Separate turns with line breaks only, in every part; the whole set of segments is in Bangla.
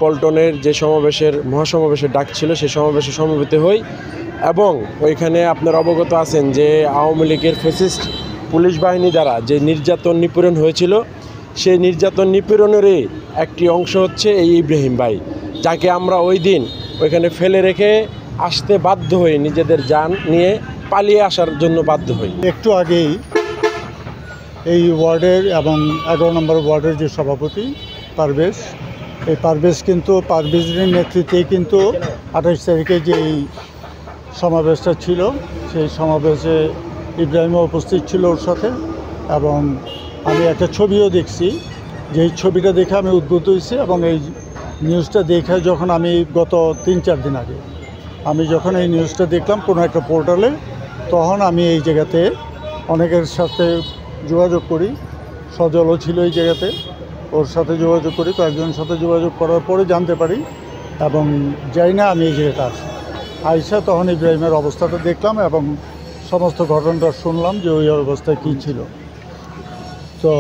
পল্টনের যে মহাসমাবেশের ডাক ছিল সেই সমাবেশে সমবেত হই এবং ওইখানে আপনারা অবগত আছেন যে আওয়ামী লীগের ফ্যাসিস্ট পুলিশ বাহিনী দ্বারা যে নির্যাতন নিপীড়ন হয়েছিল সেই নির্যাতন নিপীড়নেরই একটি অংশ হচ্ছে এই ইব্রাহিম ভাই, যাকে আমরা ওই দিন ওইখানে ফেলে রেখে আসতে বাধ্য হই, নিজেদের জান নিয়ে পালিয়ে আসার জন্য বাধ্য হই।
একটু আগেই এই ওয়ার্ডের এবং 11 নম্বর ওয়ার্ডের যে সভাপতি পারভেজ, এই পারভেজের নেতৃত্বেই কিন্তু 28 তারিখে যে এই সমাবেশটা ছিল সেই সমাবেশে ইব্রাহিমও উপস্থিত ছিল ওর সাথে। এবং আমি একটা ছবিও দেখছি, যেই ছবিটা দেখে আমি উদ্বুদ্ধ হয়েছি এবং এই নিউজটা দেখে যখন আমি গত 3-4 দিন আগে আমি যখন এই নিউজটা দেখলাম কোনো একটা পোর্টালে, তখন আমি এই জায়গাতে অনেকের সাথে যোগাযোগ করি। সজলও ছিল এই জায়গাতে, ওর সাথে যোগাযোগ করি, কয়েকজনের সাথে যোগাযোগ করার পরে জানতে পারি এবং যাই না আমি এই জায়গাতে আসি। আইসা তখন ইব্রাহিমের অবস্থাটা দেখলাম এবং সমস্ত ঘটনাটা শুনলাম যে ওই অবস্থায় কী ছিল। তো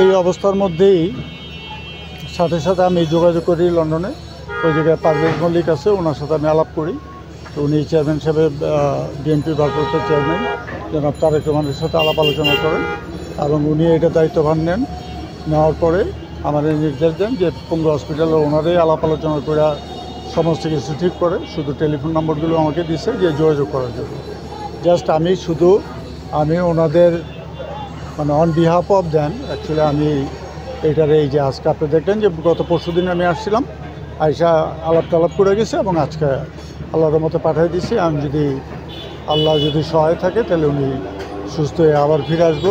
এই অবস্থার মধ্যেই সাথে সাথে আমি যোগাযোগ করি লন্ডনে, ওই জায়গায় পারভেজ মল্লিক আছে, ওনার সাথে আমি আলাপ করি। তো উনি চেয়ারম্যান হিসেবে বিএনপি ভারপ্রাপ্ত চেয়ারম্যান জনাব তারেক রহমানের সাথে আলাপ আলোচনা করেন এবং উনি এটা দায়িত্বভার নেওয়ার পরে আমাদের নির্দেশ দেন যে পঙ্গু হসপিটালের ওনারাই আলাপ আলোচনা করে সমস্ত কিছু ঠিক করে, শুধু টেলিফোন নম্বরগুলো আমাকে দিছে যে যোগাযোগ করার জন্য। জাস্ট আমি ওনাদের মানে on behalf of them actually আমি এইটার এই যে আজকে আপনি দেখলেন যে গত পরশু দিন আমি আসছিলাম, আইসা আলাপ টালাপ করে গেছে এবং আজকে আল্লাহর মতো পাঠিয়ে দিছি। আমি যদি আল্লাহ যদি সহায় থাকে তাহলে উনি সুস্থ হয়ে আবার ফিরে আসবো।